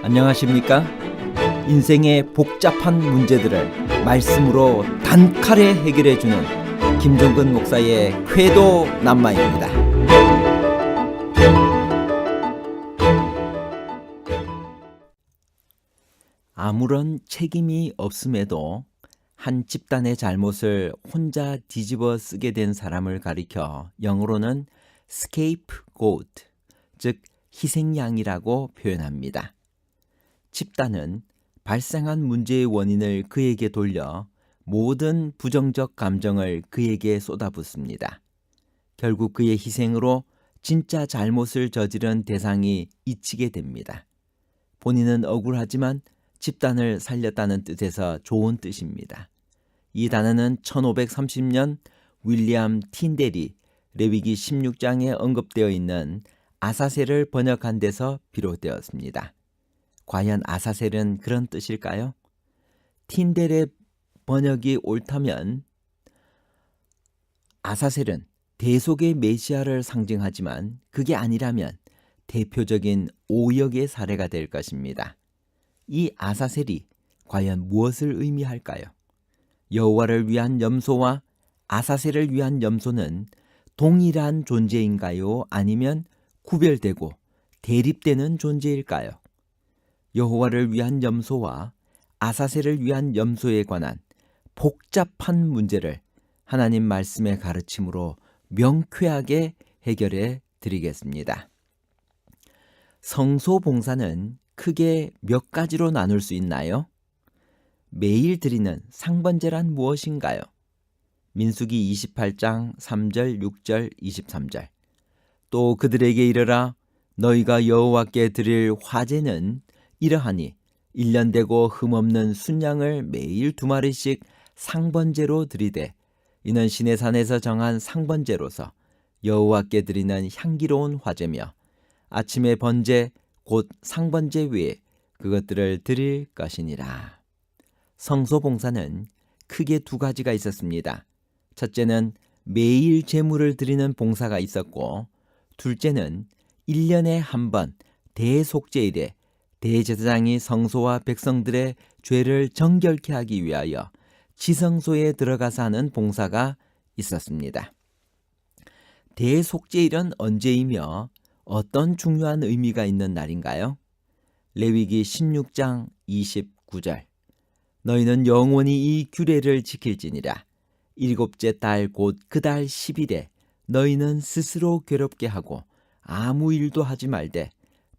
안녕하십니까? 인생의 복잡한 문제들을 말씀으로 단칼에 해결해주는 김종근 목사의 쾌도 남마입니다. 아무런 책임이 없음에도 한 집단의 잘못을 혼자 뒤집어 쓰게 된 사람을 가리켜 영어로는 scapegoat, 즉 희생양이라고 표현합니다. 집단은 발생한 문제의 원인을 그에게 돌려 모든 부정적 감정을 그에게 쏟아붓습니다. 결국 그의 희생으로 진짜 잘못을 저지른 대상이 잊히게 됩니다. 본인은 억울하지만 집단을 살렸다는 뜻에서 좋은 뜻입니다. 이 단어는 1530년 윌리엄 틴델이 레위기 16장에 언급되어 있는 아사셀을 번역한 데서 비롯되었습니다. 과연 아사셀은 그런 뜻일까요? 틴델의 번역이 옳다면 아사셀은 대속의 메시아를 상징하지만 그게 아니라면 대표적인 오역의 사례가 될 것입니다. 이 아사셀이 과연 무엇을 의미할까요? 여호와를 위한 염소와 아사셀을 위한 염소는 동일한 존재인가요? 아니면 구별되고 대립되는 존재일까요? 여호와를 위한 염소와 아사셀을 위한 염소에 관한 복잡한 문제를 하나님 말씀의 가르침으로 명쾌하게 해결해 드리겠습니다. 성소봉사는 크게 몇 가지로 나눌 수 있나요? 매일 드리는 상번제란 무엇인가요? 민수기 28장 3절, 6절, 23절. 또 그들에게 이르라, 너희가 여호와께 드릴 화제는 이러하니 1년 되고 흠없는 순양을 매일 2마리씩 상번제로 드리되 이는 시내산에서 정한 상번제로서 여호와께 드리는 향기로운 화제며 아침의 번제 곧 상번제 외에 그것들을 드릴 것이니라. 성소봉사는 크게 2가지가 있었습니다. 첫째는 매일 제물을 드리는 봉사가 있었고, 둘째는 1년에 한 번 대속죄일에 대제사장이 성소와 백성들의 죄를 정결케 하기 위하여 지성소에 들어가서 하는 봉사가 있었습니다. 대속죄일은 언제이며 어떤 중요한 의미가 있는 날인가요? 레위기 16장 29절. 너희는 영원히 이 규례를 지킬지니라. 7째 달 곧 그 달 10일에 너희는 스스로 괴롭게 하고 아무 일도 하지 말되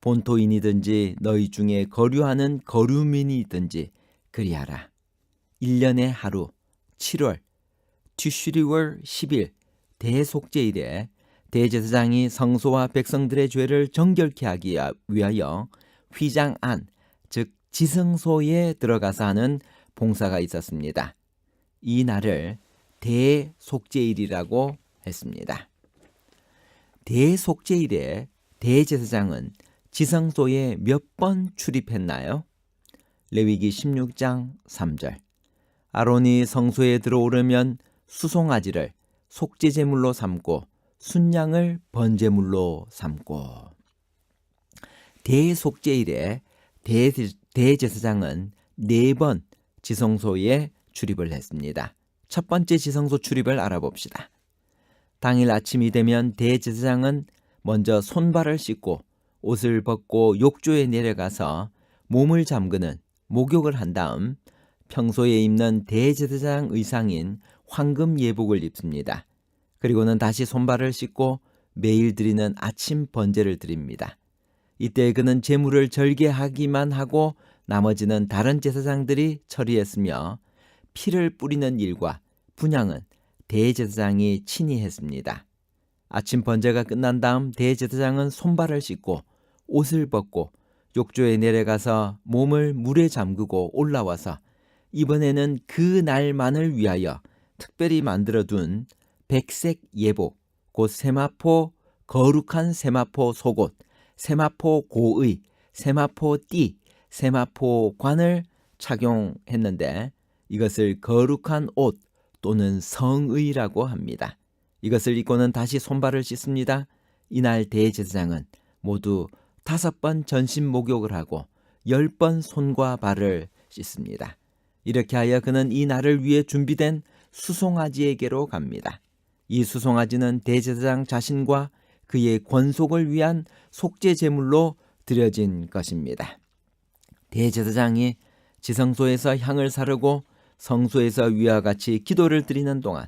본토인이든지 너희 중에 거류하는 거류민이든지 그리하라. 1년에 하루 7월 티슈리월 10일 대속죄일에 대제사장이 성소와 백성들의 죄를 정결케 하기 위하여 휘장 안, 즉 지성소에 들어가서 하는 봉사가 있었습니다. 이 날을 대속죄일이라고 했습니다. 대속죄일에 대제사장은 지성소에 몇 번 출입했나요? 레위기 16장 3절. 아론이 성소에 들어오려면 수송아지를 속죄제물로 삼고 순양을 번제물로 삼고. 대속죄일에 대제사장은 4번 지성소에 출입을 했습니다. 첫 번째 지성소 출입을 알아봅시다. 당일 아침이 되면 대제사장은 먼저 손발을 씻고 옷을 벗고 욕조에 내려가서 몸을 잠그는 목욕을 한 다음 평소에 입는 대제사장 의상인 황금 예복을 입습니다. 그리고는 다시 손발을 씻고 매일 드리는 아침 번제를 드립니다. 이때 그는 제물을 절개하기만 하고 나머지는 다른 제사장들이 처리했으며 피를 뿌리는 일과 분향은 대제사장이 친히 했습니다. 아침 번제가 끝난 다음 대제사장은 손발을 씻고 옷을 벗고 욕조에 내려가서 몸을 물에 잠그고 올라와서 이번에는 그 날만을 위하여 특별히 만들어둔 백색 예복, 곧 세마포, 거룩한 세마포 속옷, 세마포 고의, 세마포 띠, 세마포 관을 착용했는데 이것을 거룩한 옷 또는 성의라고 합니다. 이것을 입고는 다시 손발을 씻습니다. 이날 대제사장은 모두 5번 전신 목욕을 하고 10번 손과 발을 씻습니다. 이렇게 하여 그는 이 날을 위해 준비된 수송아지에게로 갑니다. 이 수송아지는 대제사장 자신과 그의 권속을 위한 속죄 제물로 드려진 것입니다. 대제사장이 지성소에서 향을 사르고 성소에서 위와 같이 기도를 드리는 동안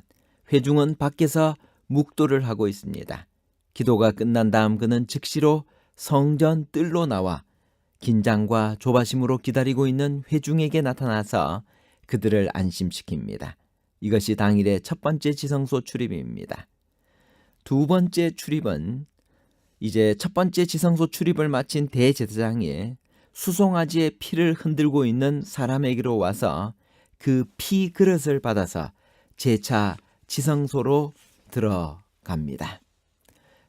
회중은 밖에서 묵도를 하고 있습니다. 기도가 끝난 다음 그는 즉시로 성전 뜰로 나와 긴장과 조바심으로 기다리고 있는 회중에게 나타나서 그들을 안심시킵니다. 이것이 당일의 첫 번째 지성소 출입입니다. 두 번째 출입은 이제 첫 번째 지성소 출입을 마친 대제사장이 수송아지의 피를 흔들고 있는 사람에게로 와서 그 피 그릇을 받아서 재차 지성소로 들어갑니다.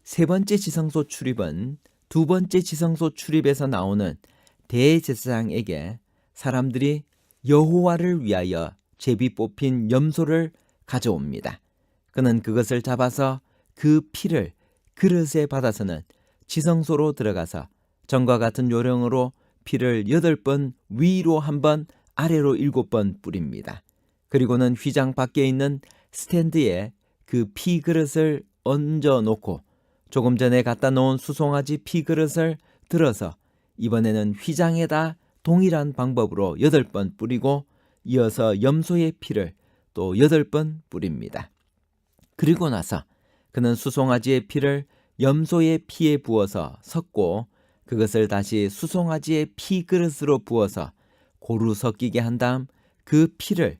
세 번째 지성소 출입은 두 번째 지성소 출입에서 나오는 대제사장에게 사람들이 여호와를 위하여 제비 뽑힌 염소를 가져옵니다. 그는 그것을 잡아서 그 피를 그릇에 받아서는 지성소로 들어가서 전과 같은 요령으로 피를 8번 위로 1번 아래로 7번 뿌립니다. 그리고는 휘장 밖에 있는 스탠드에 그 피 그릇을 얹어 놓고 조금 전에 갖다 놓은 수송아지 피 그릇을 들어서 이번에는 휘장에다 동일한 방법으로 8번 뿌리고 이어서 염소의 피를 또 8번 뿌립니다. 그리고 나서 그는 수송아지의 피를 염소의 피에 부어서 섞고 그것을 다시 수송아지의 피 그릇으로 부어서 고루 섞이게 한 다음 그 피를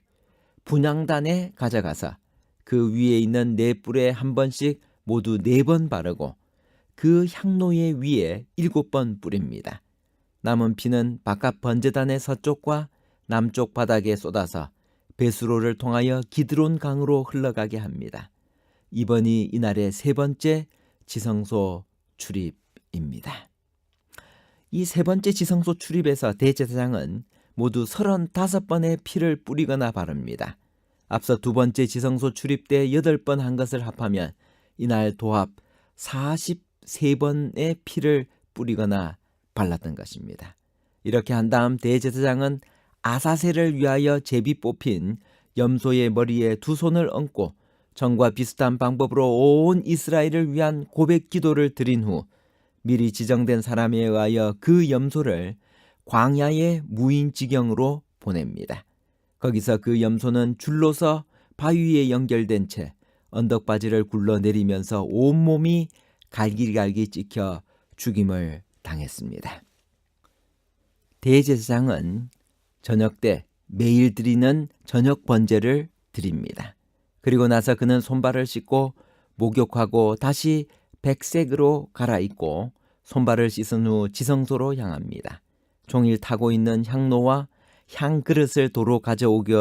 분향단에 가져가서 그 위에 있는 4뿔에 한 번씩 모두 4번 바르고 그 향로의 위에 7번 뿌립니다. 남은 피는 바깥 번제단의 서쪽과 남쪽 바닥에 쏟아서 베스로를 통하여 기드론 강으로 흘러가게 합니다. 이번이 이날의 세 번째 지성소 출입입니다. 이 세 번째 지성소 출입에서 대제사장은 모두 35번의 피를 뿌리거나 바릅니다. 앞서 두 번째 지성소 출입 때 8번 한 것을 합하면 이날 도합 43번의 피를 뿌리거나 발랐던 것입니다. 이렇게 한 다음 대제사장은 아사셀을 위하여 제비 뽑힌 염소의 머리에 두 손을 얹고 전과 비슷한 방법으로 온 이스라엘을 위한 고백 기도를 드린 후 미리 지정된 사람에 의하여 그 염소를 광야의 무인지경으로 보냅니다. 거기서 그 염소는 줄로서 바위에 연결된 채 언덕바지를 굴러내리면서 온몸이 갈기갈기 찍혀 죽임을 당했습니다. 대제사장은 저녁 때 매일 드리는 저녁 번제를 드립니다. 그리고 나서 그는 손발을 씻고 목욕하고 다시 백색으로 갈아입고 손발을 씻은 후 지성소로 향합니다. 종일 타고 있는 향로와 향 그릇을 도로 가져오기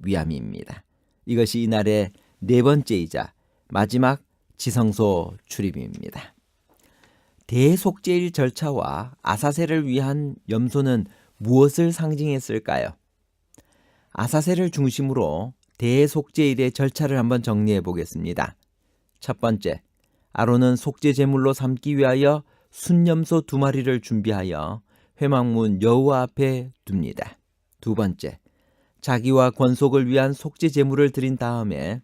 위함입니다. 이것이 이날의 네 번째이자 마지막 지성소 출입입니다. 대속죄일 절차와 아사셀을 위한 염소는 무엇을 상징했을까요? 아사셀을 중심으로 대속죄일의 절차를 한번 정리해 보겠습니다. 첫 번째, 아론은 속죄 제물로 삼기 위하여 순염소 2마리를 준비하여 회막문 여호와 앞에 둡니다. 두 번째, 자기와 권속을 위한 속죄 제물을 드린 다음에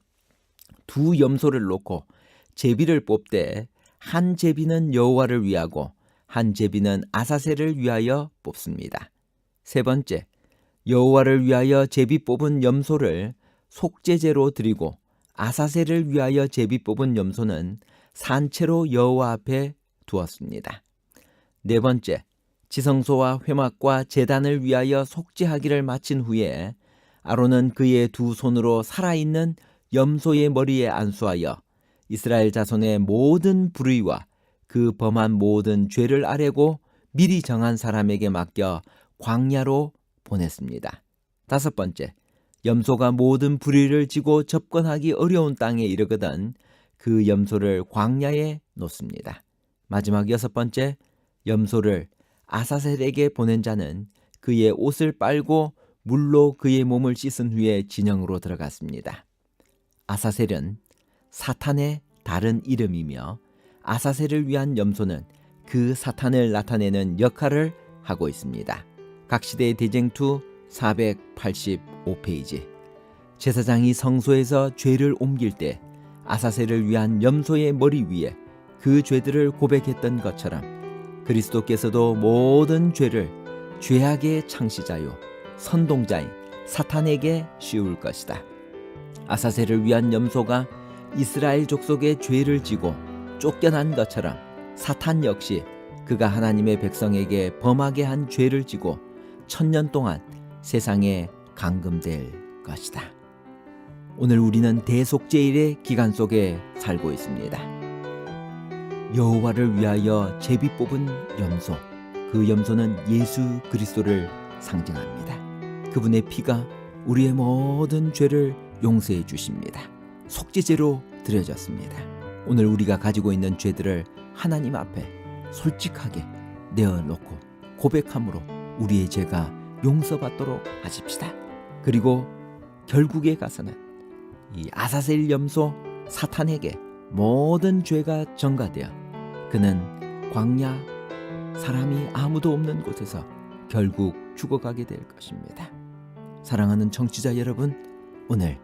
두 염소를 놓고 제비를 뽑되 한 제비는 여호와를 위하고 한 제비는 아사셀을 위하여 뽑습니다. 세 번째, 여호와를 위하여 제비 뽑은 염소를 속죄제로 드리고 아사셀을 위하여 제비 뽑은 염소는 산채로 여호와 앞에 두었습니다. 네 번째, 지성소와 회막과 제단을 위하여 속죄하기를 마친 후에 아론은 그의 두 손으로 살아있는 염소의 머리에 안수하여 이스라엘 자손의 모든 불의와 그 범한 모든 죄를 아뢰고 미리 정한 사람에게 맡겨 광야로 보냈습니다. 다섯 번째, 염소가 모든 불의를 지고 접근하기 어려운 땅에 이르거든 그 염소를 광야에 놓습니다. 마지막 여섯 번째, 염소를 아사셀에게 보낸 자는 그의 옷을 빨고 물로 그의 몸을 씻은 후에 진영으로 들어갔습니다. 아사셀은 사탄의 다른 이름이며 아사셀을 위한 염소는 그 사탄을 나타내는 역할을 하고 있습니다. 각 시대의 대쟁투 485페이지. 제사장이 성소에서 죄를 옮길 때 아사셀을 위한 염소의 머리 위에 그 죄들을 고백했던 것처럼 그리스도께서도 모든 죄를 죄악의 창시자요 선동자인 사탄에게 씌울 것이다. 아사셀을 위한 염소가 이스라엘 족속의 죄를 지고 쫓겨난 것처럼 사탄 역시 그가 하나님의 백성에게 범하게 한 죄를 지고 1000년 동안 세상에 감금될 것이다. 오늘 우리는 대속죄일의 기간 속에 살고 있습니다. 여호와를 위하여 제비 뽑은 염소, 그 염소는 예수 그리스도를 상징합니다. 그분의 피가 우리의 모든 죄를 용서해 주십니다. 속죄제로 드려졌습니다. 오늘 우리가 가지고 있는 죄들을 하나님 앞에 솔직하게 내어놓고 고백함으로 우리의 죄가 용서받도록 하십시다. 그리고 결국에 가서는 이 아사셀 염소 사탄에게 모든 죄가 전가되어 그는 광야 사람이 아무도 없는 곳에서 결국 죽어가게 될 것입니다. 사랑하는 청취자 여러분, 오늘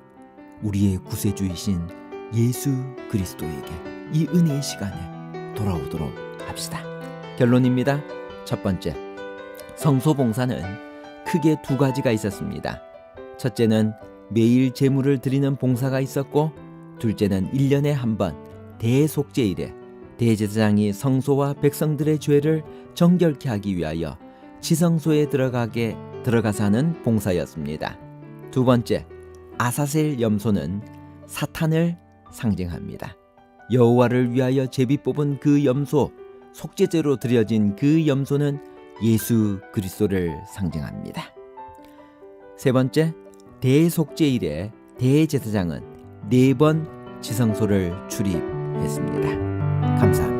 우리의 구세주이신 예수 그리스도에게 이 은혜의 시간에 돌아오도록 합시다. 결론입니다. 첫 번째, 성소봉사는 크게 두 가지가 있었습니다. 첫째는 매일 제물을 드리는 봉사가 있었고, 둘째는 1년에 한 번 대속죄일에 대제사장이 성소와 백성들의 죄를 정결케 하기 위하여 지성소에 들어가서 하는 봉사였습니다. 두 번째, 아사셀 염소는 사탄을 상징합니다. 여호와를 위하여 제비 뽑은 그 염소, 속죄제로 드려진 그 염소는 예수 그리스도를 상징합니다. 세 번째, 대속죄일에 대제사장은 4번 지성소를 출입했습니다. 감사합니다.